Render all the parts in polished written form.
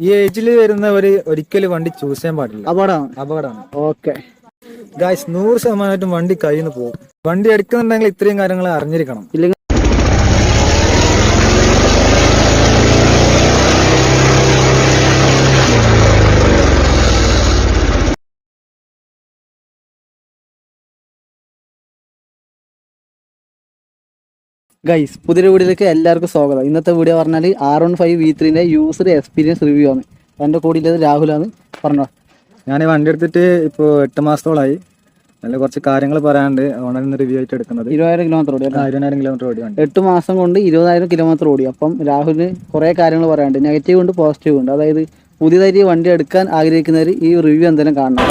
ഈ ഏജിൽ വരുന്നവര് ഒരിക്കലും വണ്ടി ചൂസ് ചെയ്യാൻ പാടില്ല. അപകടമാണ്. ഓക്കെ ഗായ്സ്, 100% വണ്ടി കയ്യിൽ നിന്ന് പോകും. വണ്ടി എടുക്കുന്നുണ്ടെങ്കിൽ ഇത്രയും കാര്യങ്ങൾ അറിഞ്ഞിരിക്കണം. ഇല്ലെങ്കിൽ ഗൈസ്, പുതിയൊരു വീഡിയോയിലേക്ക് എല്ലാവർക്കും സ്വാഗതം. ഇന്നത്തെ വീഡിയോ പറഞ്ഞാൽ R15V3 യൂസർ എക്സ്പീരിയൻസ് റിവ്യൂ ആണ്. എൻ്റെ കൂടെയുള്ളത് രാഹുലാണ്. പറഞ്ഞോ. ഞാൻ വണ്ടി എടുത്തിട്ട് ഇപ്പോൾ 8 മാസത്തോളായി. അതിൽ കുറച്ച് കാര്യങ്ങൾ പറയാനുണ്ട്. അതുകൊണ്ടാണ് റിവ്യൂ ആയിട്ട് എടുക്കുന്നത്. 20,000 കിലോമീറ്റർ ഓടി. 20,000 കിലോമീറ്റർ ഓടിയാണ്. 8 മാസം കൊണ്ട് 20,000 കിലോമീറ്റർ ഓടി. അപ്പം രാഹുലിന് കുറേ കാര്യങ്ങൾ പറയാനുണ്ട്. നെഗറ്റീവ് ഉണ്ട്, പോസിറ്റീവ് ഉണ്ട്. അതായത് പുതിയതായിട്ട് വണ്ടി എടുക്കാൻ ആഗ്രഹിക്കുന്നവർ ഈ റിവ്യൂ എന്തായാലും കാണണം.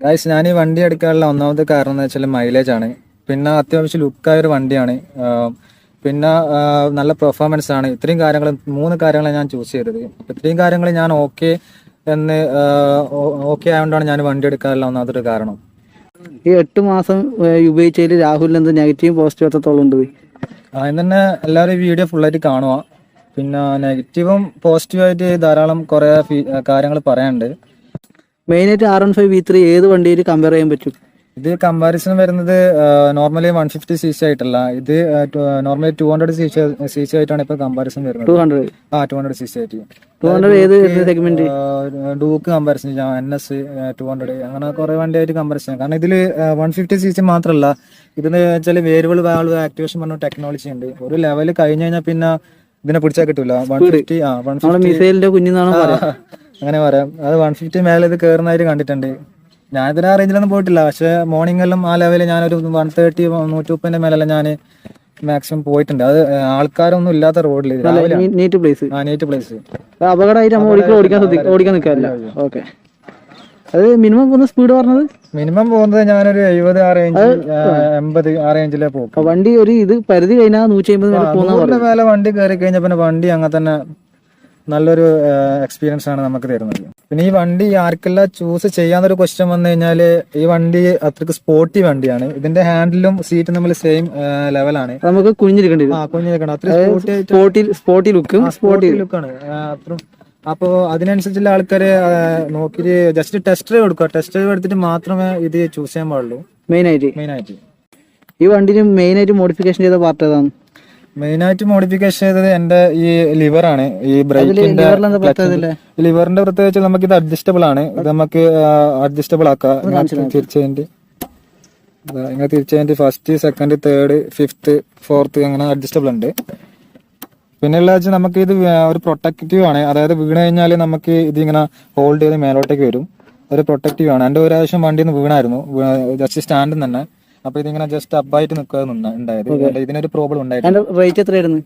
ഗൈസ്, ഞാൻ ഈ വണ്ടി എടുക്കാനുള്ള ഒന്നാമത്തെ കാരണം എന്ന് വെച്ചാൽ മൈലേജ് ആണ്. പിന്നെ അത്യാവശ്യം ലുക്കായൊരു വണ്ടിയാണ്. പിന്നെ നല്ല പെർഫോമൻസ് ആണ്. ഇത്രയും കാര്യങ്ങൾ, 3 കാര്യങ്ങളാണ് ഞാൻ ചൂസ് ചെയ്തത്. അപ്പം ഇത്രയും കാര്യങ്ങൾ ഞാൻ ഓക്കെ ആയതുകൊണ്ടാണ് ഞാൻ വണ്ടി എടുക്കാനുള്ള ഒന്നാമതൊരു കാരണം. ഈ 8 മാസം ഉപയോഗിച്ചതിൽ രാഹുലിന് എന്ത് നെഗറ്റീവ് പോസിറ്റീവ് എത്രത്തോളം ഉണ്ട്? അതിന് തന്നെ എല്ലാവരും ഈ വീഡിയോ ഫുള്ളായിട്ട് കാണുക. പിന്നെ നെഗറ്റീവും പോസിറ്റീവായിട്ട് ധാരാളം കുറേ കാര്യങ്ങൾ പറയാനുണ്ട്. മെയിനായിട്ട് R15V3 ഏത് വണ്ടിയിൽ കമ്പയർ ചെയ്യാൻ പറ്റും? ഇത് കമ്പാരിസൺ വരുന്നത് നോർമലി 150cc ആയിട്ടല്ല. ഇത് നോർമലി 200cc ആയിട്ടാണ് ഇപ്പൊ കമ്പാരിസൺ വരുന്നത്. 200cc ആയിട്ട്. 200 ഏത് സെഗ്മെന്റ്? ഡൂക്ക് കമ്പാരിസൺ ചെയ്യാം, NS 200, അങ്ങനെ കുറെ വണ്ടിയായിട്ട് കമ്പാരിസൺ. കാരണം ഇതില് 150cc മാത്രമല്ല, ഇതിന് വെച്ചാൽ വേരിയബിൾ വാൽവ് ആക്ടിവേഷൻ പറഞ്ഞ ടെക്നോളജി ഉണ്ട്. ഒരു ലെവൽ കഴിഞ്ഞ് കഴിഞ്ഞാൽ പിന്നെ ഇതിനെ പിടിച്ചാൽ കിട്ടൂല. 150 മിസൈലിന്റെ കുഞ്ഞിന്നാണ് അങ്ങനെ പറയാം. അത് 150 മേലെ ഇത് കയറുന്നതായിട്ട് കണ്ടിട്ടുണ്ട്. ഞാൻ ഇതിന് ആ റേഞ്ചിലൊന്നും പോയിട്ടില്ല. പക്ഷെ മോർണിംഗ് എല്ലാം ആ ലെവലിൽ ഞാനൊരു 130, 150 മേലെല്ലാം ഞാൻ മാക്സിമം പോയിട്ടുണ്ട്. അത് ആൾക്കാരൊന്നും ഇല്ലാത്ത റോഡിൽ, നീറ്റ് പ്ലേസ്. അപകടമായിട്ട് നമ്മൾ ഓടിക്കാൻ നിൽക്കാറില്ല. ഓക്കെ. അത് മിനിമം പോകുന്ന സ്പീഡ് പറഞ്ഞത്? മിനിമം പോകുന്നത് ഞാനൊരു 70, 80 ആ റേഞ്ചിലേ പോകും. വണ്ടി ഒരു ഇത് പരിധി കഴിഞ്ഞാൽ 150 മേലെ വണ്ടി കയറി കഴിഞ്ഞാൽ പിന്നെ വണ്ടി അങ്ങനെ തന്നെ നല്ലൊരു എക്സ്പീരിയൻസ് ആണ് നമുക്ക് തരുന്നത്. പിന്നെ ഈ വണ്ടി ആർക്കെല്ലാം ചൂസ് ചെയ്യാന്നൊരു ക്വസ്റ്റ്യൻ വന്നു കഴിഞ്ഞാല്, ഈ വണ്ടി അത്രക്ക് സ്പോർട്ടി വണ്ടിയാണ്. ഇതിന്റെ ഹാൻഡിലും സീറ്റും തമ്മിൽ സെയിം ലെവലാണ്. നമുക്ക് കുഞ്ഞിരിക്കണം. സ്പോർട്ടി ലുക്കാണ്. അപ്പോ അതിനനുസരിച്ചുള്ള ആൾക്കാര് നോക്കിയിട്ട് ജസ്റ്റ് ടെസ്റ്റ് ഡ്രൈവ് എടുക്കുക. ടെസ്റ്റ് ഡ്രൈവ് എടുത്തിട്ട് മാത്രമേ ഇത് ചൂസ് ചെയ്യാൻ പാടുള്ളൂ. മെയിനായിട്ട് ഈ വണ്ടിന് മെയിനായിട്ട് മോഡിഫിക്കേഷൻ ചെയ്ത പാർട്ട് ഏതാണ്? മെയിനായിട്ട് മോഡിഫിക്കേഷൻ ചെയ്തത് എന്റെ ഈ ലിവറാണ്. ഈ ബ്രേക്കിന്റെ ലിവറിന്റെ പ്രത്യേകിച്ച് നമുക്ക് ഇത് അഡ്ജസ്റ്റബിൾ ആണ്. ഇത് നമുക്ക് അഡ്ജസ്റ്റബിൾ ആക്കാം. തിരിച്ചതിന്റെ first, second, third, fifth, fourth അങ്ങനെ അഡ്ജസ്റ്റബിൾ ഉണ്ട്. പിന്നെ ഉള്ള വെച്ചാൽ നമുക്ക് ഇത് ഒരു പ്രൊട്ടക്റ്റീവ് ആണ്. അതായത് വീണ് കഴിഞ്ഞാൽ നമുക്ക് ഇതിങ്ങനെ ഹോൾഡ് ചെയ്ത് മേലോട്ടേക്ക് വരും. ഒരു പ്രൊട്ടക്റ്റീവ് ആണ്. എന്റെ ഒരു പ്രാവശ്യം വണ്ടിയിൽ നിന്ന് വീണായിരുന്നു, ജസ്റ്റ് സ്റ്റാൻഡിൽ തന്നെ. അപ്പൊ ഇതിങ്ങനെ ജസ്റ്റ് അപ്പായിട്ട് നിൽക്കുന്നുണ്ടായത്. ഇതിനൊരു പ്രോബ്ലം ഉണ്ടായിരുന്നു. അതിന്റെ റേറ്റ് എത്രയായിരുന്നു?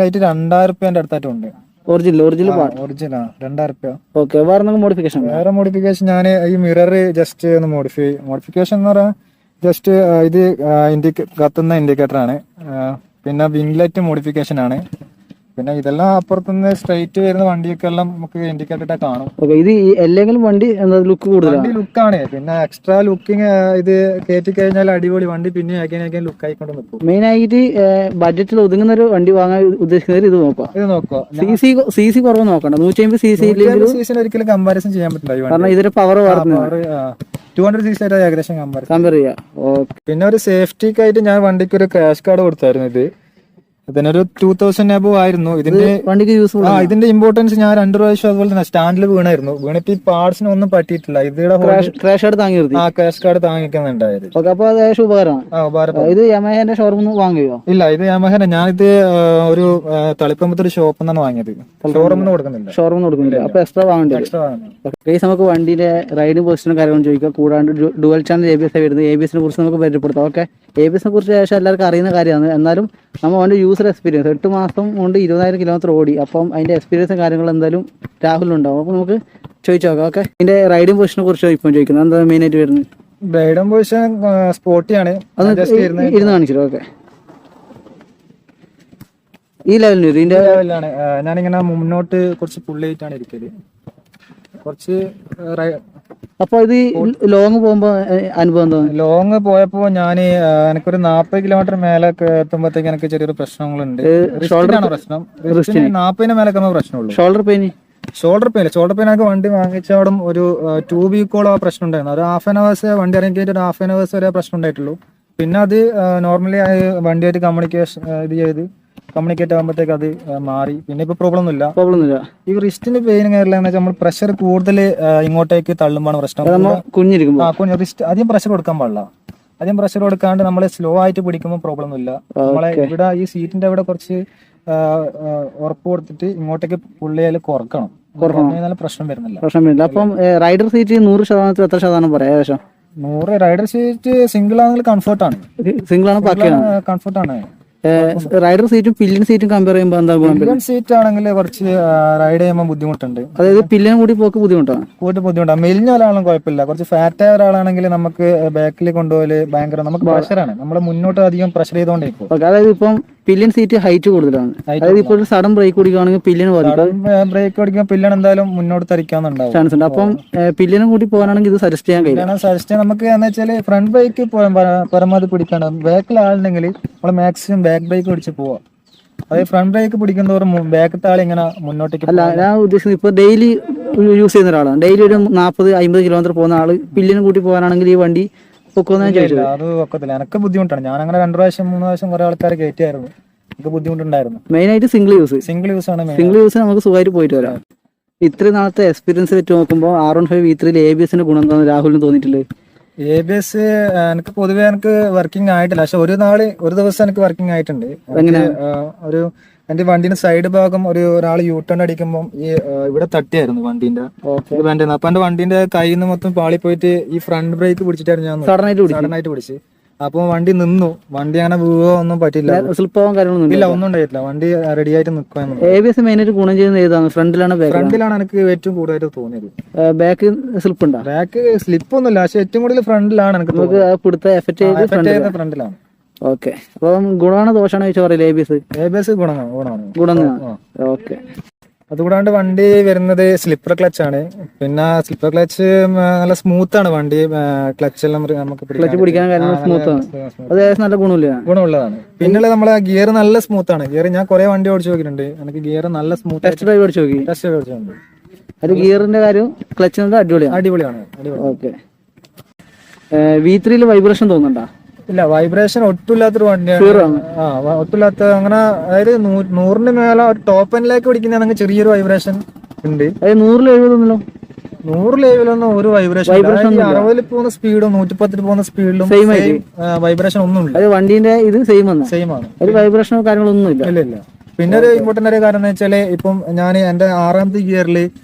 റേറ്റ് 2000 അടുത്തായിട്ടുണ്ട്. ഒറിജിനൽ 2000. 2000. ഓക്കെ. വേറെ മോഡിഫിക്കേഷൻ? വേറെ മോഡിഫിക്കേഷൻ ഞാൻ ഈ മിറർ ജസ്റ്റ് ഒന്ന് മോഡിഫിക്കേഷൻ എന്ന് പറയാൻ ജസ്റ്റ് ഇത് കത്തുന്ന ഇൻഡിക്കേറ്റർ ആണ്. പിന്നെ വിംഗ്ലെറ്റ് മോഡിഫിക്കേഷൻ ആണ്. പിന്നെ ഇതെല്ലാം അപ്പുറത്തുനിന്ന് സ്ട്രൈറ്റ് വരുന്ന വണ്ടിയൊക്കെ എല്ലാം നമുക്ക് ഇൻഡിക്കേറ്റർ ഇട്ടാ കാണും. ഇത് അല്ലെങ്കിലും വണ്ടി ലുക്ക് കൂടുതലാണ്. ലുക്കാണ്. പിന്നെ എക്സ്ട്രാ ലുക്കിങ് ഇത് കയറ്റി കഴിഞ്ഞാൽ അടിപൊളി വണ്ടി പിന്നെ ആക്കിയാൽ ലുക്ക് ആയിക്കൊണ്ട് നിൽക്കും. മെയിൻ ആയിട്ട് ബഡ്ജറ്റിൽ ഒതുങ്ങുന്ന ഒരു വണ്ടി വാങ്ങാൻ ഉദ്ദേശിക്കുന്നവർ ഇത് നോക്കാം. സി സി കുറവ് നോക്കണ്ട. 150 cc ഒരിക്കലും കമ്പാരിസൺ ചെയ്യാൻ പറ്റില്ല. കാരണം ഇതിന്റെ പവർ 200 cc ആയിട്ട് ഏകദേശം കമ്പയർ ചെയ്യാം. പിന്നെ ഒരു സേഫ്റ്റിക്കായിട്ട് ഞാൻ വണ്ടിക്ക് ഒരു ക്രാഷ് കാർഡ് കൊടുത്തായിരുന്നു. ഇതിനൊരു 2000 above ആയിരുന്നു. ഇതിന്റെ ഇമ്പോർട്ടൻസ് ഞാൻ 2 പ്രാവശ്യം അതുപോലെ തന്നെ സ്റ്റാൻഡിൽ വീണിട്ട് ഈ പാർട്സിന് ഒന്നും പറ്റിയിട്ടില്ല. ഇതിയുടെ ക്രാഷ് കാർഡ് താങ്ങിക്കുന്നുണ്ടായത്. ഇത് യമഹന്റെ ഷോറൂമിൽ വാങ്ങിയോ? ഇല്ല, ഇത് യമഹന്റെ. ഞാനിത് ഒരു തളിപ്പമ്പത്തെ ഒരു ഷോപ്പിൽ നിന്നാണ് വാങ്ങിയത്. ഷോറൂമിന് കൊടുക്കുന്നില്ല. അപ്പൊ എക്സ്ട്രാ വാങ്ങണ്ടേ? നമുക്ക് വണ്ടിയുടെ റൈഡിംഗ് പൊസിഷനും കാര്യങ്ങളും ചോദിക്കാം. കൂടാണ്ട് ഡുവൽ ചാനൽ ABS വരുന്നത്. ABSനെ കുറിച്ച് നമുക്ക് പരിചയപ്പെടുത്താം. ഓക്കെ. ABSനെ കുറിച്ച് ശേഷം എല്ലാവർക്കും അറിയുന്ന കാര്യമാണ്. എന്നാലും നമ്മൾ അവന്റെ യൂസർ എക്സ്പീരിയൻസ് 8 മാസം കൊണ്ട് 20,000 കിലോമീറ്റർ ഓടി. അപ്പം അതിന്റെ എക്സ്പീരിയൻസും കാര്യങ്ങളും എന്തായാലും രാഹുലുണ്ടാവും. അപ്പൊ നമുക്ക് ചോദിച്ചു നോക്കാം. ഓക്കെ. ഇതിന്റെ റൈഡിംഗ് പൊസിഷനെ കുറിച്ച് ഇപ്പം ചോദിക്കുന്നത് എന്താ മെയിൻ ആയിട്ട് വരുന്നത്? റൈഡിംഗ് പൊസിഷൻ സ്പോർട്ടിയാണ്. ഇരുന്ന് കാണിച്ചു. ഓക്കെ. ഈ ലെവലിലാണ് ഞാനിങ്ങനെ മുന്നോട്ട് കുറച്ച് പുള്ളിയായിട്ടാണ് ഇരിക്കല്. കുറച്ച് അപ്പൊ ഇത് ലോങ് പോകുമ്പോ അനുഭവം തോന്നുന്നു? ലോങ് പോയപ്പോ ഞാൻ എനിക്കൊരു 40 കിലോമീറ്റർ മേലെ എത്തുമ്പോഴത്തേക്ക് എനിക്ക് ചെറിയൊരു പ്രശ്നങ്ങളുണ്ട്. പ്രശ്നം 40 മേലൊക്കെ പ്രശ്നമുള്ളൂ. ഷോൾഡർ പെയിൻ ഒക്കെ വണ്ടി വാങ്ങിച്ചവിടും ഒരു 2 വീക്കോളം ആ പ്രശ്നം ഉണ്ടായിരുന്നു. ഒരു ഹാഫ് ആൻ അവേഴ്സ് വണ്ടി ഇറങ്ങിയിട്ട് ഒരു ഹാഫ് ആൻ അവേഴ്സ് വരെ പ്രശ്നം ഉണ്ടായിട്ടുള്ളൂ. പിന്നെ അത് നോർമലി വണ്ടിയായിട്ട് കമ്മ്യൂണിക്കേറ്റ് ആകുമ്പോഴത്തേക്ക് അത് മാറി. പിന്നെ ഇപ്പൊ പ്രോബ്ലം ഒന്നുമില്ല. ഈ റിസ്റ്റിന് പെയിൻ കയറില്ലെന്ന് വെച്ചാൽ നമ്മൾ പ്രഷർ കൂടുതൽ ഇങ്ങോട്ടേക്ക് തള്ളുമ്പോഴാണ് പ്രശ്നം. റിസ്റ്റ് അധികം പ്രഷർ കൊടുക്കാൻ പാടില്ല. അധികം പ്രഷർ കൊടുക്കാണ്ട് നമ്മൾ സ്ലോ ആയിട്ട് പിടിക്കുമ്പോൾ പ്രോബ്ലം ഒന്നുമില്ല. നമ്മളെ ഇവിടെ ഈ സീറ്റിന്റെ അവിടെ കുറച്ച് ഉറപ്പ് കൊടുത്തിട്ട് ഇങ്ങോട്ടേക്ക് പുള്ളിയാൽ കുറക്കണം. പ്രശ്നം വരുന്നില്ല. അപ്പം റൈഡർ സീറ്റ് 100% എത്ര ശതമാനം പറയാം? ഏകദേശം 100. റൈഡർ സീറ്റ് സിംഗിൾ ആണെങ്കിൽ കംഫർട്ടാണ്. കംഫർട്ടാണ്. റൈഡർ സീറ്റും പില്ലിൻ സീറ്റും കമ്പയർ ചെയ്യുമ്പോൾ എന്താ ഗുണം? പില്ലിൻ സീറ്റ് ആണെങ്കിൽ കുറച്ച് റൈഡ് ചെയ്യുമ്പോൾ ബുദ്ധിമുട്ടുണ്ട്. അതായത് പില്ലിനും കൂടി പോക്ക് ബുദ്ധിമുട്ടാണ്. മെലിഞ്ഞ ഒരാളും കുഴപ്പമില്ല. കുറച്ച് ഫാറ്റ് ആയ ഒരാളാണെങ്കിൽ നമുക്ക് ബാക്കിൽ കൊണ്ടുപോയി ഭയങ്കര നമുക്ക് പ്രഷറാണ്. നമ്മൾ മുന്നോട്ട് അധികം പ്രഷർ ചെയ്തോണ്ടിരിക്കും. അതായത് ഇപ്പം പില്ലിൻ സീറ്റ് ഹൈറ്റ് കൂടുതലാണ്. അതായത് ഇപ്പോൾ സഡൻ ബ്രേക്ക് ഓടിക്കുകയാണെങ്കിൽ പില്ലിന് ബ്രേക്ക് ഓടിക്കുമ്പോൾ പില്ലിന് എന്തായാലും മുന്നോട്ട് തരിക്കാന്നുണ്ടാവും ചാൻസ് ഉണ്ട്. അപ്പം പില്ലിനും കൂടി പോകാനാണെങ്കിൽ ഇത് സജസ്റ്റ് ചെയ്യാൻ കഴിയും. സജസ്റ്റ് നമുക്ക് എന്ന് വെച്ചാൽ ഫ്രണ്ട് ബ്രേക്ക് പരമാവധി പിടിക്കണം. ബാക്കിൽ ആളുണ്ടെങ്കിൽ നമ്മൾ മാക്സിമം ബാക്ക് ബ്രേക്ക് പിടിച്ച് പോവാം. അതായത് ഫ്രണ്ട് ബ്രേക്ക് പിടിക്കുന്നവരും ബാക്കത്തെ ആൾ ഇങ്ങനെ മുന്നോട്ടേക്ക്. അല്ല, ഞാൻ ഉദ്ദേശിക്കുന്നത് ഇപ്പൊ ഡെയിലി യൂസ് ചെയ്യുന്ന ഒരാളാണ്. ഡെയിലി ഒരു 40-50 കിലോമീറ്റർ പോകുന്ന ആള് പില്ലിനും കൂട്ടി പോകാനാണെങ്കിൽ ഈ വണ്ടി അത് ഒക്കത്തില്ല. എനിക്ക് ബുദ്ധിമുട്ടാണ്. ഞാൻ അങ്ങനെ 2 പ്രാവശ്യം 3 പ്രാവശ്യം കുറെ ആൾക്കാരെ കയറ്റിയായിരുന്നു. എനിക്ക് ബുദ്ധിമുട്ടുണ്ടായിരുന്നു. മെയിൻ ആയിട്ട് സിംഗിൾ യൂസ് ആണ്. സിംഗിൾ യൂസ് നമുക്ക് സുഖമായിട്ട് പോയിട്ട് വരാം. ഇത്രയും നാളത്തെ എക്സ്പീരിയൻസ് വെച്ച് നോക്കുമ്പോൾ R15V3 ABSന്റെ ഗുണം എന്താണെന്ന് രാഹുലിന് തോന്നിയിട്ടില്ലേ? ABS എനിക്ക് പൊതുവെ എനിക്ക് വർക്കിംഗ് ആയിട്ടില്ല. പക്ഷെ ഒരു ദിവസം എനിക്ക് വർക്കിംഗ് ആയിട്ടുണ്ട്. എന്റെ വണ്ടിന്റെ സൈഡ് ഭാഗം ഒരാൾ യൂട്ടേൺ അടിക്കുമ്പോൾ ഈ ഇവിടെ തട്ടിയായിരുന്നു വണ്ടിന്റെ. അപ്പൊ എന്റെ വണ്ടിന്റെ കയ്യിൽ നിന്ന് മൊത്തം പാളി പോയിട്ട് ഈ ഫ്രണ്ട് ബ്രേക്ക് പിടിച്ചിട്ടായിരുന്നു ഞാൻ സഡനായിട്ട് പിടിച്ച്. അപ്പൊ വണ്ടി നിന്നു. വണ്ടി അങ്ങനെ വീഴോ ഒന്നും പറ്റില്ല. സ്ലിപ്പാവാൻ കാര്യങ്ങളൊന്നും ഇല്ല, ഒന്നും ഉണ്ടായിട്ടില്ല. വണ്ടി റെഡി ആയിട്ട് നിൽക്കാൻ. ABS മെയിനായിട്ട് ഗുണം ചെയ്യുന്നത് ഏതാണ്? ഫ്രണ്ടിലാണ് എനിക്ക് ഏറ്റവും കൂടുതലായിട്ട് തോന്നിയത്. ബാക്ക് സ്ലിപ്പ് ഉണ്ടോ? ബാക്ക് സ്ലിപ്പ് ഒന്നുമില്ല. പക്ഷെ ഏറ്റവും കൂടുതൽ ഫ്രണ്ടിലാണ് എനിക്ക് ഫ്രണ്ടിലാണ്. ഓക്കെ. അപ്പം ഗുണമാണോ ദോഷമാണോ ചോദിച്ചാൽ പറയില്ല? ABS ഗുണമാണ്. ഓക്കെ. അതുകൂടാണ്ട് വണ്ടി വരുന്നത് സ്ലിപ്പർ ക്ലച്ച് ആണ്. പിന്നെ സ്ലിപ്പർ ക്ലച്ച് നല്ല സ്മൂത്ത് ആണ് വണ്ടി. ക്ലച്ച് എല്ലാം നമുക്ക് പിടിക്കാൻ നല്ല ഗുണമുള്ളതാണ്. പിന്നെ നമ്മളെ ഗിയർ നല്ല സ്മൂത്ത് ആണ്. ഗിയർ ഞാൻ കുറെ വണ്ടി ഓടിച്ചു നോക്കിയിട്ടുണ്ട്. എനിക്ക് ഗിയർ നല്ല സ്മൂത്ത്. Test drive ഓടിച്ചിട്ടുണ്ട്. അത് ഗിയറിന്റെ കാര്യം ക്ലച്ചിന്റെ അടിപൊളിയാണ്. ഓക്കെ. V3 വൈബ്രേഷൻ തോന്നുന്നുണ്ടോ? ഇല്ല, വൈബ്രേഷൻ ഒട്ടുമില്ലാത്തൊരു വണ്ടിയാണ്. ഒട്ടുമില്ലാത്ത അങ്ങനെ. അതായത് 100-ന് മേലെ ടോപ്പ് എൻഡിലേക്ക് പിടിക്കുന്ന ചെറിയൊരു വൈബ്രേഷൻ ഉണ്ട്. 100-ലെവലൊന്നും ഒരു വൈബ്രേഷൻ 60-ൽ പോകുന്ന സ്പീഡും 110-ൽ പോകുന്ന സ്പീഡിലും വൈബ്രേഷൻ ഒന്നും ഇല്ല. വണ്ടിന്റെ ഇത് സെയിം ആണ്. വൈബ്രേഷനോ കാര്യങ്ങളൊന്നും ഇല്ല. പിന്നെ ഒരു ഇമ്പോർട്ടന്റ് ഒരു കാര്യം എന്ന് വെച്ചാല് ഇപ്പം ഞാൻ എന്റെ 6ാമത്തെ ഗിയറിൽ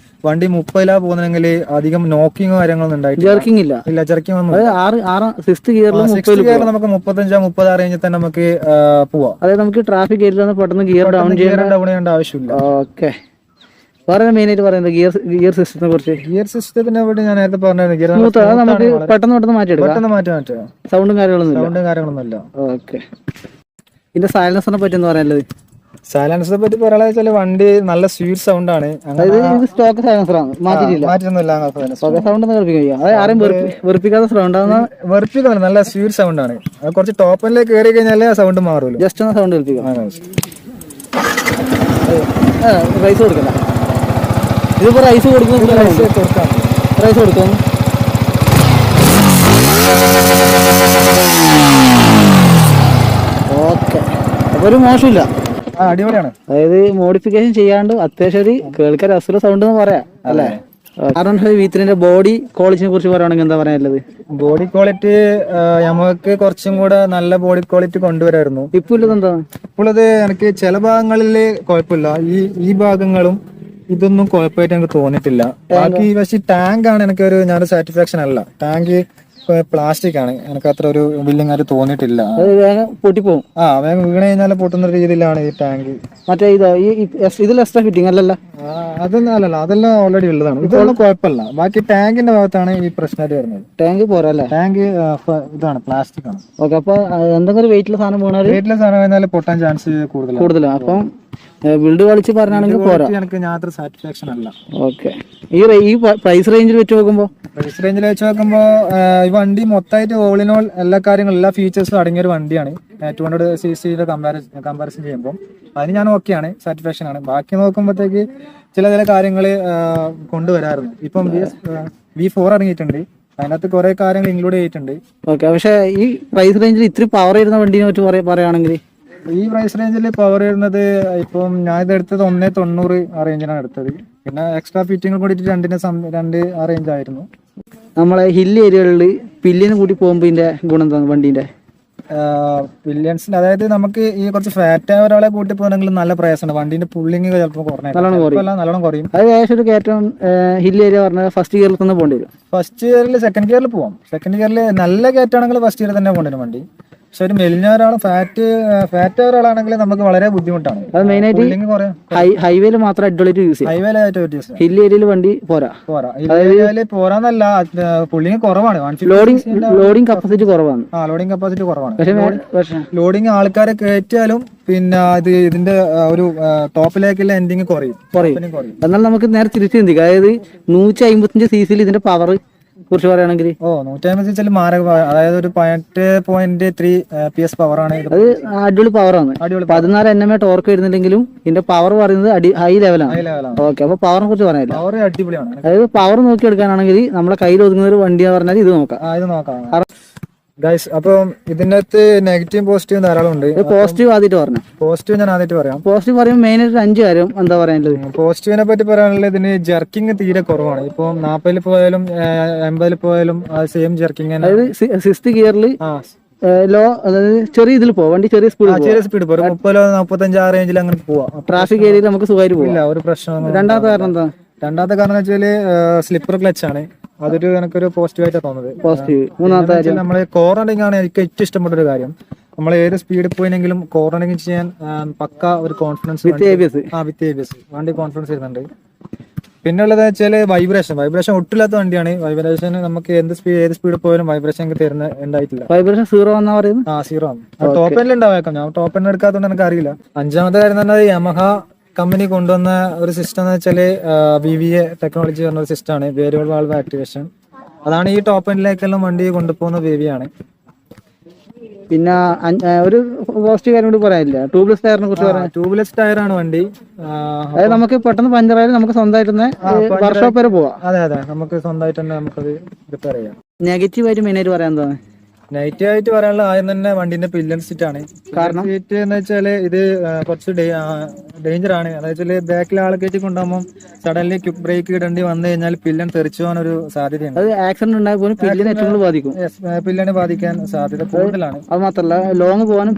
വണ്ടി 30 പോകുന്നെങ്കിൽ അധികം നോക്കിങ്ങോ കാര്യങ്ങളൊന്നും ഉണ്ടായിട്ടില്ല. ജർക്കിംഗ് ഇല്ല. ജർക്കിംഗ് ഒന്നും. സിക്സ്ത് ഗിയറിൽ 35-30 റേഞ്ചിൽ തന്നെ നമുക്ക് പോവാം. അതായത് നമുക്ക് ട്രാഫിക് ഏരിയയിൽ പെട്ടെന്ന് ഗിയർ ഡൗൺ ചെയ്യേണ്ട ആവശ്യമില്ല. ഓക്കെ. വേറെ മെയിൻ ആയിട്ട് പറയുന്നത് ഗിയർ സിസ്റ്റത്തിനെ കുറിച്ച്. ഗിയർ സിസ്റ്റത്തിനെ പറ്റി ഞാൻ നേരത്തെ പറഞ്ഞു. നമുക്ക് പെട്ടെന്ന് മാറ്റിയെടുക്കാം. സൗണ്ടും കാര്യങ്ങളൊന്നും ഇല്ല. ഓക്കെ. ഇതിന്റെ സൈലൻസറിനെ പറ്റി എന്താ പറയാനുള്ളത്? സൈലൻസറെ പറ്റി പറയാനുള്ള വണ്ടി നല്ല സ്വീറ്റ് സൗണ്ട് ആണ്. സ്റ്റോക്ക് സൈലൻസർ ആണ്, മാറ്റിയൊന്നുമില്ല. സൗണ്ട് ആരെയും വെറുപ്പിക്കാത്ത സൗണ്ട്, വെറുപ്പിക്കുന്നില്ല, നല്ല സ്വീറ്റ് സൗണ്ട് ആണ്. കുറച്ച് ടോപ്പിലേക്ക് കയറി കഴിഞ്ഞാൽ സൗണ്ട് മാറുമല്ലോ. ജസ്റ്റ് ഒന്ന് സൗണ്ട് കേൾപ്പിക്കാം. റൈസ് കൊടുക്കണ്ട. ഇതിപ്പോ റൈസ് കൊടുക്കും. റൈസ് കൊടുക്കും. ഓക്കെ. അപ്പൊ ഒരു മോശമില്ല, അടിപൊളിയാണ്. അതായത് മോഡിഫിക്കേഷൻ ചെയ്യാണ്ട് അത്യാവശ്യം ഒരു കേൾക്കാൻ രസമുള്ള സൗണ്ട് എന്ന് പറയാം അല്ലേ? R15V3 ബോഡി ക്വാളിറ്റിനെ കുറിച്ച് പറയുകയാണെങ്കിൽ എന്താ പറയാനുള്ളത്? ബോഡി ക്വാളിറ്റി നമുക്ക് കുറച്ചും കൂടെ നല്ല ബോഡി ക്വാളിറ്റി കൊണ്ടുവരായിരുന്നു. ഇപ്പോഴത് എനിക്ക് ചില ഭാഗങ്ങളിൽ കുഴപ്പമില്ല. ഈ ഭാഗങ്ങളും ഇതൊന്നും കുഴപ്പമായിട്ട് എനിക്ക് തോന്നിയിട്ടില്ല. ബാക്കി പക്ഷേ ടാങ്ക് ആണ് ഞാനൊരു സാറ്റിസ്ഫാക്ഷൻ അല്ല. ടാങ്ക് പ്ലാസ്റ്റിക് ആണ്, എനിക്ക് അത്ര ഒരു ബില്ലിംഗ് ആയിട്ട് തോന്നിയിട്ടില്ല. പൊട്ടിപ്പോവും. വേഗം വീണ് കഴിഞ്ഞാൽ പൊട്ടുന്ന രീതിയിലാണ് ഈ ടാങ്ക്. മറ്റേ ഇതിൽ എക്സ്ട്രാ ഫിറ്റിംഗ് അല്ലല്ലോ? അതെല്ലാം ഓൾറെഡി ഉള്ളതാണ്. ഇതൊന്നും കുഴപ്പമില്ല. ബാക്കി ടാങ്കിന്റെ ഭാഗത്താണ് ഈ പ്രശ്നമായിട്ട് വരുന്നത്. ടാങ്ക് പോരല്ലേ? ടാങ്ക് ഇതാണ്, പ്ലാസ്റ്റിക് ആണ്. ഓക്കെ. അപ്പൊ എന്തെങ്കിലും വെയിറ്റുള്ള സാധനം വീണാൽ പൊട്ടാൻ ചാൻസ് കൂടുതലാണ്. അപ്പം ബിൽഡ് കളിച്ച് പറഞ്ഞാണെങ്കിൽ പോരാ. എനിക്ക് യാത്ര സാറ്റിസ്ഫാക്ഷൻ അല്ല. ഓക്കെ. ഈ പ്രൈസ് റേഞ്ചിൽ വെച്ച് നോക്കുമ്പോ ഈ വണ്ടി മൊത്തമായിട്ട് ഓൾ ഇൻ ഓൾ എല്ലാ കാര്യങ്ങളും എല്ലാ ഫീച്ചേഴ്സും അടങ്ങിയ ഒരു വണ്ടിയാണ്. 200cc കമ്പാരിസൺ ചെയ്യുമ്പോൾ അതിന് ഞാൻ ഓക്കെയാണ്, സാറ്റിസ്ഫാക്ഷൻ ആണ്. ബാക്കി നോക്കുമ്പോഴത്തേക്ക് ചില കാര്യങ്ങൾ കൊണ്ടുവരാറുണ്ട്. ഇപ്പം V4 ഇറങ്ങിയിട്ടുണ്ട്, അതിനകത്ത് കുറെ കാര്യങ്ങൾ ഇൻക്ലൂഡ് ചെയ്തിട്ടുണ്ട്. ഓക്കെ. പക്ഷെ ഈ പ്രൈസ് റേഞ്ചിൽ ഇത്തിരി പവർ വരുന്ന വണ്ടിനെ പറ്റി പറയുകയാണെങ്കിൽ ഈ പ്രൈസ് റേഞ്ചിൽ പവർ വരുന്നത് ഇപ്പം ഞാൻ ഇത് എടുത്തത് 190 ആ റേഞ്ചിനാണ് എടുത്തത്. പിന്നെ എക്സ്ട്രാ ഫിറ്റിംഗ് കൂടിയിട്ട് 2 ആ റേഞ്ച് ആയിരുന്നു. നമ്മളെ ഹിൽ ഏരിയകളിൽ പില്ലിന് കൂടി പോകുമ്പോൾ ഇതിന്റെ ഗുണം എന്താണ് വണ്ടീന്റെ? പില്യൻസിന്റെ, അതായത് നമുക്ക് ഈ കുറച്ച് ഫാറ്റ് ആയ ഒരാളെ കൂട്ടി പോകണമെങ്കിൽ നല്ല പ്രയാസമാണ്. വണ്ടിന്റെ പുള്ളിങ് ചിലപ്പോൾ നല്ലോണം കുറയും. അത് ഏകദേശം ഒരു കയറ്റം ഹിൽ ഏരിയ പറഞ്ഞാൽ ഫസ്റ്റ് ഗിയറിൽ തന്നെ പോകേണ്ടി വരും. ഫസ്റ്റ് ഗിയറിൽ സെക്കൻഡ് ഗിയറിൽ പോവാം. സെക്കൻഡ് ഗിയറിൽ നല്ല കയറ്റാണെങ്കിൽ ഫസ്റ്റ് ഗിയറിൽ തന്നെ പോകേണ്ടി വരും വണ്ടി. പക്ഷെ ഒരു മെലിഞ്ഞ ഒരാൾ ഫാറ്റ് ഒരാളാണെങ്കിൽ നമുക്ക് വളരെ ബുദ്ധിമുട്ടാണ്. അത് മെയിനായിട്ട് ഹൈവേയിൽ മാത്രം അടിപൊളിയായിട്ട് യൂസ് ചെയ്യാം. ഹൈവേയിലായിട്ട് ഹിൽ ഏരിയയിൽ വണ്ടി പോരാ. പോരാന്നല്ല, പുള്ളിങ് കുറവാണ്. ലോഡിംഗ് കപ്പാസിറ്റി കുറവാണ്. ലോഡിംഗ് കപ്പാസിറ്റി കുറവാണ്. പക്ഷേ ലോഡിംഗ് ആൾക്കാരെ കയറ്റിയാലും പിന്നെ ഇതിന്റെ ഒരു ടോപ്പിലേക്കുള്ള എൻഡിങ് കുറയും. എന്നാൽ നമുക്ക് നേരെ തിരിച്ചു ചിന്തിക്കാം. അതായത് 155cc ഇതിന്റെ പവർ കുറിച്ച് പറയുകയാണെങ്കിൽ 150cc അതായത് ഒരു 18.3 PS പവറാണ്. അത് അടിപൊളി പവറാണ്. 14 Nm ടോർക്ക് വരുന്നുണ്ടെങ്കിലും ഇതിന്റെ പവർ പറയുന്നത് ഹൈ ലെവലാണ്. ഓക്കെ. അപ്പൊ പവറിനെ കുറിച്ച് പറയാനില്ല, പവർ അടിപൊളിയാണ്. അതായത് പവർ നോക്കിയെടുക്കാനാണെങ്കിൽ നമ്മളെ കയ്യിൽ ഒതുങ്ങുന്ന ഒരു വണ്ടി എന്ന് പറഞ്ഞാൽ ഇത് നോക്കാം. ഗൈസ്, അപ്പം ഇതിന്റെ അകത്ത് നെഗറ്റീവ് പോസിറ്റീവ് ധാരാളം ഉണ്ട്. പോസിറ്റീവ് ആദ്യമായിട്ട് പറഞ്ഞു. പോസിറ്റീവ് ഞാൻ ആദ്യമായിട്ട് പറയാം. പോസിറ്റീവ് പറയുമ്പോൾ മെയിൻ ആയിട്ട് 5 കാര്യം എന്താ പറയാനുള്ളത്? പോസിറ്റീവിനെ പറ്റി പറയാനുള്ളത് ഇതിന് ജർക്കിംഗ് തീരെ കുറവാണ്. ഇപ്പൊ 40 പോയാലും 80 പോയാലും സെയിം ജർക്കിംഗ്. അതായത് 6th ഗിയറിൽ ലോ, അതായത് ചെറിയ ഇതിൽ പോവാം, വണ്ടി ചെറിയ സ്പീഡ് പോകും. 30-45 ആ റേഞ്ചിൽ അങ്ങനെ പോവാം. ട്രാഫിക് ഏരിയയിൽ നമുക്ക് സുഖമായിട്ട് പോകില്ല, ഒരു പ്രശ്നം. രണ്ടാമത്തെ കാരണം എന്താ? രണ്ടാമത്തെ കാരണം വെച്ചാല് സ്ലിപ്പർ ക്ലച്ച് ആണ്. അതൊരു എനിക്കൊരു പോസിറ്റീവ് ആയിട്ടാണ് തോന്നുന്നത്. പോസിറ്റീവ്. മൂന്നാമത്തെ കാര്യം നമ്മള് കോർണറിംഗ് ആണ് എനിക്ക് ഏറ്റവും ഇഷ്ടപ്പെട്ട ഒരു കാര്യം. നമ്മൾ ഏത് സ്പീഡിൽ പോയെങ്കിലും കോർണറിംഗ് ചെയ്യാൻ പക്ക ഒരു കോൺഫിഡൻസ് വിത്ത് ABS വണ്ടി കോൺഫിഡൻസ് വരുന്നുണ്ട്. പിന്നെ ഉള്ളത് വെച്ചാൽ വൈബ്രേഷൻ ഒട്ടില്ലാത്ത വണ്ടിയാണ്. വൈബ്രേഷൻ നമുക്ക് ഏത് സ്പീഡിൽ പോയാലും വൈബ്രേഷൻ ഉണ്ടായിട്ടില്ല. വൈബ്രേഷൻ 0 എന്നാ പറയുന്നത്? 0 ആണ്. ടോപ്പ് എൻഡിൽ ഉണ്ടാവേക്കാം, ഞാൻ ടോപ്പ് എൻഡ് എടുക്കാത്തതുകൊണ്ട് എനിക്ക് അറിയില്ല. അഞ്ചാമത്തെ കാര്യം എന്ന് പറഞ്ഞാൽ യമഹ കമ്പനി കൊണ്ടുവന്ന ഒരു സിസ്റ്റം എന്ന് വെച്ചാല് VVA ടെക്നോളജി പറഞ്ഞ ഒരു സിസ്റ്റമാണ്, വേരിയബിൾ വാൾവ് ആക്ടിവേഷൻ. അതാണ് ഈ ടോപ്പ് എൻഡിലേക്കെല്ലാം വണ്ടി കൊണ്ടുപോകുന്ന VVA. പിന്നെ ഒരു പോസിറ്റീവ് കാര്യം കൂടി പറയാനില്ല, ട്യൂബ്ലെസ് ടയറിനെ കുറിച്ച് പറയാം. ട്യൂബ്ലെസ് ടയറാണ് വണ്ടി. അതായത് നമുക്ക് പെട്ടെന്ന് പഞ്ചറായാലും നമുക്ക് സ്വന്തമായിട്ട് തന്നെ വർക്ക്ഷോപ്പ് വരെ പോവാം. അതെ, നമുക്ക് സ്വന്തമായിട്ട് തന്നെ നമുക്കത് റിപ്പയർ ചെയ്യാം. നെഗറ്റീവ് ആയിട്ട് മെയിൻ ആയിട്ട് പറയാൻ എന്താണ്? നെഗറ്റീവ് ആയിട്ട് പറയാനുള്ള ആദ്യം തന്നെ വണ്ടിന്റെ പില്ലൻ സീറ്റ് ആണ്. കാരണം സീറ്റ് എന്ന് വെച്ചാല് ഇത് കുറച്ച് ഡേഞ്ചർ ആണ്. അതായത് വെച്ചാല് ബാക്കിൽ ആളെ കയറ്റി കൊണ്ടുപോകുമ്പോൾ സഡൻലി ക്വിക്ക് ബ്രേക്ക് ഇടേണ്ടി വന്നു കഴിഞ്ഞാൽ പില്ലൻ തെറിച്ചു പോകാൻ ഒരു സാധ്യതയുണ്ട്. അത് ആക്സിഡന്റ് ഉണ്ടായ പോലും പില്ലിന് ഏറ്റവും ബാധിക്കും. പില്ലനെ ബാധിക്കാൻ സാധ്യത കൂടുതലാണ്. അത് മാത്രല്ല ലോങ് പോകാനും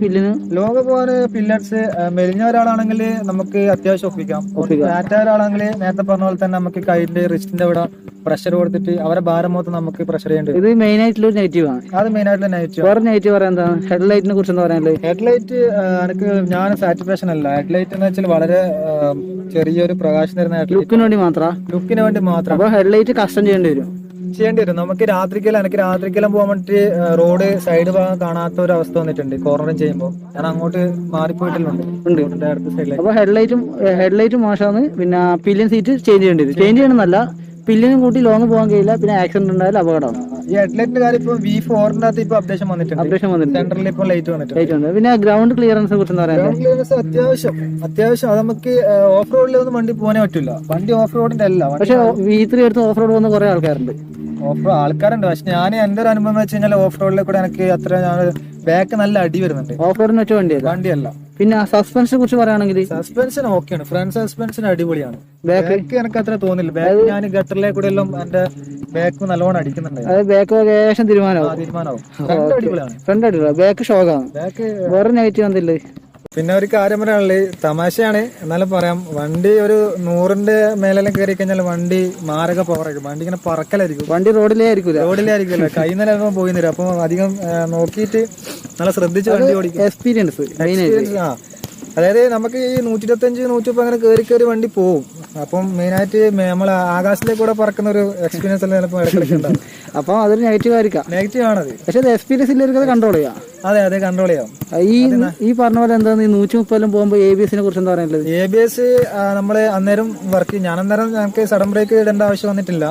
പില്ലൻസ് മെലിഞ്ഞ ഒരാളാണെങ്കിൽ നമുക്ക് അത്യാവശ്യം ഒപ്പിക്കാം. ഫാറ്റായ ഒരാളാണെങ്കിൽ നേരത്തെ പറഞ്ഞ പോലെ തന്നെ നമുക്ക് കൈന്റെ റിസ്റ്റിന്റെ ഇവിടെ പ്രഷർ കൊടുത്തിട്ട് അവരെ ഭാരം മൊത്തം നമുക്ക് പ്രഷർ ചെയ്യേണ്ടി വരും. ഇത് മെയിൻ ആയിട്ടുള്ള ഒരു നെഗറ്റീവ് ആണ്. അത് മെയിൻ ആയിട്ടുള്ള നെഗറ്റീവ്. വേറെ നെഗറ്റീവ് പറയാൻ എന്താണ്? ഹെഡ്ലൈറ്റിനെ കുറിച്ച് എന്താ പറയാനുള്ളത്? ഹെഡ്ലൈറ്റ് എനിക്ക് ഞാൻ സാറ്റിസ്ഫാക്ഷൻ അല്ല. ഹെഡ്ലൈറ്റ് എന്ന് വെച്ചാൽ വളരെ ചെറിയൊരു പ്രകാശം തരുന്ന ലുക്കിന് വേണ്ടി മാത്രം. അപ്പൊ ഹെഡ്ലൈറ്റ് കസ്റ്റം ചെയ്യേണ്ടി വരും. നമുക്ക് എനിക്ക് രാത്രിക്കെല്ലാം പോകാൻ വേണ്ടിട്ട് റോഡ് സൈഡ് ഭാഗം കാണാത്ത ഒരു അവസ്ഥ വന്നിട്ടുണ്ട്. കോർണറും ചെയ്യുമ്പോൾ ഞാൻ അങ്ങോട്ട് മാറിപ്പോയിട്ടുണ്ട് അടുത്ത സൈഡിലേക്ക്. അപ്പൊ ഹെഡ്ലൈറ്റ് മോശമാണ്. പിന്നെ പില്ലിയൻ സീറ്റ് ചേഞ്ച് ചെയ്യേണ്ടി വരും. ചേഞ്ച് ചെയ്യണമെന്നല്ല, പില്ലിനും കൂട്ടി ലോങ് പോകാൻ കഴിയില്ല. പിന്നെ ആക്സിഡന്റ് ഉണ്ടായാലും അപകടമാണ്. ഈ ഹെഡ്ലൈറ്റിന്റെ കാര്യം ഇപ്പൊ V4 ഇപ്പൊ അപ്ഡേഷൻ വന്നിട്ടുണ്ട്. സെന്ററിൽ ഇപ്പൊ ലൈറ്റ് വന്നിട്ടുണ്ട്. പിന്നെ ഗ്രൗണ്ട് ക്ലിയറൻസിനെ കുറിച്ച് അത്യാവശ്യം അത് നമുക്ക് ഓഫ് റോഡിലൊന്നും വണ്ടി പോകാനേ പറ്റില്ല. വണ്ടി ഓഫ് റോഡിന്റെ അല്ല. പക്ഷെ V3 എടുത്ത് ഓഫ് റോഡ് പോകുന്ന കുറെ ആൾക്കാരുണ്ട്. ആൾക്കാരുണ്ട്. പക്ഷെ ഞാൻ എന്റെ ഒരു അനുഭവം വെച്ച് കഴിഞ്ഞാൽ ഓഫ് റോഡിലെ കൂടെ എനിക്ക് അത്ര ബാക്ക് നല്ല അടി വരുന്നുണ്ട്. ഓഫ് റോഡിന് വെച്ച വണ്ടിയല്ല. പിന്നെ സസ്പെൻഷനെ കുറിച്ച് പറയുകയാണെങ്കിൽ സസ്പെൻഷൻ ഓക്കെയാണ്. ഫ്രണ്ട് സസ്പെൻഷൻ അടിപൊളിയാണ്. ബാക്ക് എനിക്ക് അത്ര തോന്നില്ല. ബാക്ക് ഞാൻ ഗട്ടറിലെ കൂടെ എല്ലാം എന്റെ ബാക്ക് നല്ലോണം അടിക്കുന്നുണ്ട്. ബാക്ക് ഏകദേശം തീരുമാനമാവും. ഫ്രണ്ട് അടിപൊളിയാണ്. ബാക്ക് ഷോക്കാണ്. വേറെ നെഗറ്റീവ് എന്തില്ലേ? പിന്നെ ഒരു കാര്യം പറയാനുള്ളത് തമാശയാണ്, എന്നാലും പറയാം. വണ്ടി ഒരു 100ന്റെ മേലെല്ലാം കയറി കഴിഞ്ഞാൽ വണ്ടി മാരക പവറായിരിക്കും. വണ്ടി ഇങ്ങനെ പറക്കലായിരിക്കും. വണ്ടി റോഡിലേ ആയിരിക്കില്ല. കൈ നില പോയി തരും. അപ്പൊ അധികം നോക്കിയിട്ട് നല്ല ശ്രദ്ധിച്ച് വണ്ടി ഓടിക്കും. എക്സ്പീരിയൻസ്. അതായത് നമുക്ക് ഈ 125, 130 അങ്ങനെ കയറി വണ്ടി പോവും. അപ്പം മെയിനായിട്ട് നമ്മൾ ആകാശത്തിലേക്ക് കൂടെ പറക്കുന്ന ഒരു എക്സ്പീരിയൻസ് എല്ലാം ചിലപ്പോൾ ഇടയ്ക്കുണ്ടാവും. അപ്പൊ അതൊരു നെഗറ്റീവ് ആയിരിക്കാം. നെഗറ്റീവ് ആണത്. പക്ഷെ അത് എക്സ്പീരിയൻസ് ഇല്ലായിരിക്കും കൺട്രോൾ ചെയ്യാം. അതെ കൺട്രോൾ ചെയ്യാം. ഈ പറഞ്ഞ പോലെ എന്താ 130 പോകുമ്പോൾ ABS കുറച്ച് എന്താ പറയുന്നത്? ABS നമ്മള് അന്നേരം വർക്ക് ചെയ്യും. ഞാനന്നേരം ഞങ്ങൾക്ക് സഡൻ ബ്രേക്ക് ഇടേണ്ട ആവശ്യം വന്നിട്ടില്ല.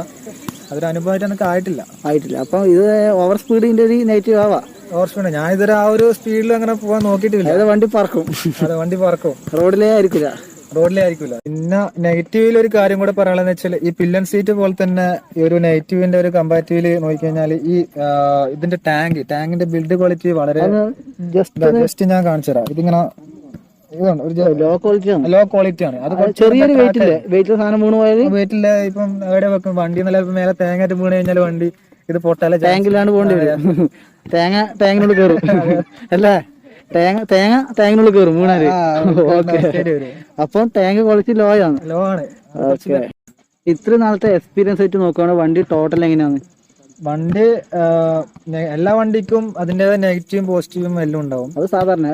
അതൊരു അനുഭവമായിട്ട് എനിക്ക് ആയിട്ടില്ല. അപ്പൊ ഇത് ഓവർ സ്പീഡിന്റെ ഒരു നെഗറ്റീവ് ആവാം. ഓവർ സ്പീഡ് ഞാൻ ഇതുവരെ ആ ഒരു സ്പീഡിൽ അങ്ങനെ പോകാൻ നോക്കിയിട്ടില്ല. വണ്ടി പറക്കും. റോഡിലേ ആയിരിക്കില്ല. പിന്നെ നെഗറ്റീവിൽ ഒരു കാര്യം കൂടെ പറയാനുള്ളത് വെച്ചാൽ ഈ പില്ലൻ സീറ്റ് പോലെ തന്നെ ഈ ഒരു നെഗറ്റീവിന്റെ ഒരു കമ്പാരിറ്റീവില് നോക്കിക്കഴിഞ്ഞാൽ ഈ ഇതിന്റെ ടാങ്കിന്റെ ബിൽഡ് ക്വാളിറ്റി വളരെ ജസ്റ്റ് ഞാൻ കാണിച്ചു തരാം. ഇതിങ്ങനെ ലോ ക്വാളിറ്റി ആണ്. അത് ചെറിയൊരു വെയിറ്റ് സാധനം വീണ് പോയത് വെയിറ്റില്ല. ഇപ്പം എവിടെ വെക്കും വണ്ടി നല്ല മേലെ തേങ്ങായിട്ട് വീണ് കഴിഞ്ഞാൽ വണ്ടി ഇത് പൊട്ടാലെ ടാങ്കിലാണ് പോകേണ്ടി വരും. ടാങ്കിനുള്ളിൽ കയറും അല്ലേ? ടാങ്കിനുള്ളിൽ കയറും വീണാല്. അപ്പം ടാങ്ക് ക്വാളിറ്റി ലോ ആണ്. ഇത്ര നാളത്തെ എക്സ്പീരിയൻസ് ആയിട്ട് നോക്കുകയാണെങ്കിൽ വണ്ടി ടോട്ടൽ എങ്ങനെയാണ്? വണ്ടി എല്ലാ വണ്ടിക്കും അതിന്റേതായ നെഗറ്റീവും പോസിറ്റീവും എല്ലാം ഉണ്ടാവും. അത് സാധാരണ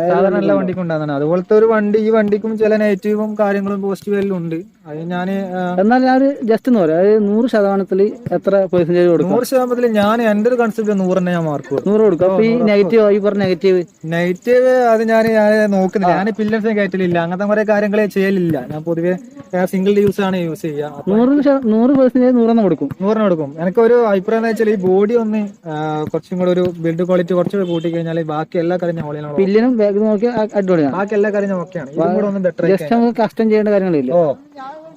എല്ലാ വണ്ടിക്കും ഉണ്ടാകുന്നതാണ്. അതുപോലത്തെ ഒരു വണ്ടി ഈ വണ്ടിക്കും ചില നെഗറ്റീവും കാര്യങ്ങളും പോസിറ്റീവും എല്ലാം ഉണ്ട്. അത് എന്നാൽ ഞാൻ ജസ്റ്റ് 100% എത്ര പെർസെന്റേജ് കൊടുക്കും? 100% ഞാൻ എന്റെ ഒരു കൺസെപ്റ്റ് 100 ഞാൻ മാർക്ക് 100 കൊടുക്കും. അപ്പൊ ഈ നെഗറ്റീവ് അത് ഞാൻ നോക്കുന്നില്ല. ഞാൻ പില്ലൻസ് കയറ്റലില്ല, അങ്ങനത്തെ കുറെ കാര്യങ്ങളെ ചെയ്യലില്ല. ഞാൻ പൊതുവെ സിംഗിൾ യൂസ് ആണ് യൂസ് ചെയ്യുക. 100% 100 കൊടുക്കും. എനിക്കൊരു അഭിപ്രായം എന്ന് വെച്ചാൽ ഈ ബോഡി ഒന്ന് കുറച്ചും കൂടെ ഒരു ബിൽഡ് ക്വാളിറ്റി കുറച്ചുകൂടെ കൂട്ടി കഴിഞ്ഞാൽ ബാക്കി എല്ലാ കാര്യം പില്ലിനും ബാഗ് നോക്കി അടിപൊളിയാണ്. ബാക്കി എല്ലാ കാര്യം ഓക്കെയാണ്. ജസ്റ്റ് നമുക്ക് കസ്റ്റം ചെയ്യേണ്ട കാര്യങ്ങളില്ല.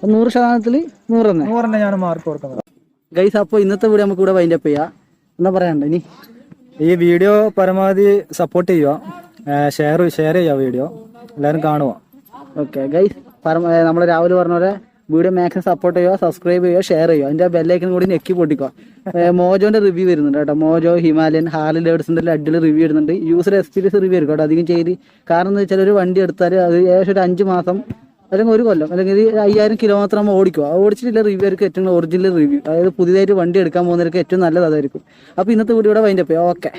100% 100 ഞാൻ മാർക്ക് കൊടുക്കുന്നത്. ഗൈസ്, അപ്പോൾ ഇന്നത്തെ വീഡിയോ നമുക്ക് ഇവിടെ വൈൻഡ് അപ്പ് ചെയ്യാം. എന്നാ പറയാനുണ്ട് ഇനി? ഈ വീഡിയോ പരമാവധി സപ്പോർട്ട് ചെയ്യുക, ഷെയർ ചെയ്യുക, വീഡിയോ എല്ലാവരും കാണുക. ഓക്കെ ഗൈസ്, നമ്മൾ രാവിലെ പറഞ്ഞ പോലെ വീഡിയോ മാക്സിമം സപ്പോർട്ട് ചെയ്യുക, സബ്സ്ക്രൈബ് ചെയ്യുക, ഷെയർ ചെയ്യുക. അതിന്റെ ബെല്ലൈക്കൻ കൂടി ഞെക്കി പൊട്ടിക്കുക. മോജോന്റെ റിവ്യൂ വരുന്നുണ്ട് കേട്ടോ. മോജോ, ഹിമാലയൻ, ഹാർലി ഡേവിഡ്സന്റെ അടിപൊളി റിവ്യൂ വരുന്നുണ്ട്. യൂസർ എക്സ്പീരിയൻസ് റിവ്യൂ ആയിരിക്കും കേട്ടോ അധികം ചെയ്ത്. കാരണം എന്താ വെച്ചാൽ ഒരു വണ്ടി എടുത്താൽ അത് ഏകദേശം ഒരു 5 മാസം അല്ലെങ്കിൽ 1 കൊല്ലം അല്ലെങ്കിൽ 5000 കിലോമീറ്റർ നമ്മൾ ഓടിക്കുക. ഓടിച്ചിട്ടുള്ള റിവ്യൂ ആയിരിക്കും ഏറ്റവും ഒറിജിനൽ റിവ്യൂ. അതായത് പുതിയതായിട്ട് വണ്ടി എടുക്കാൻ പോകുന്നവർക്ക് ഏറ്റവും നല്ലത് അതായിരിക്കും. അപ്പോൾ ഇന്നത്തെ വീഡിയോ ഇവിടെ വൈൻഡ് അപ്പ് ചെയ്യാം. ഓക്കെ.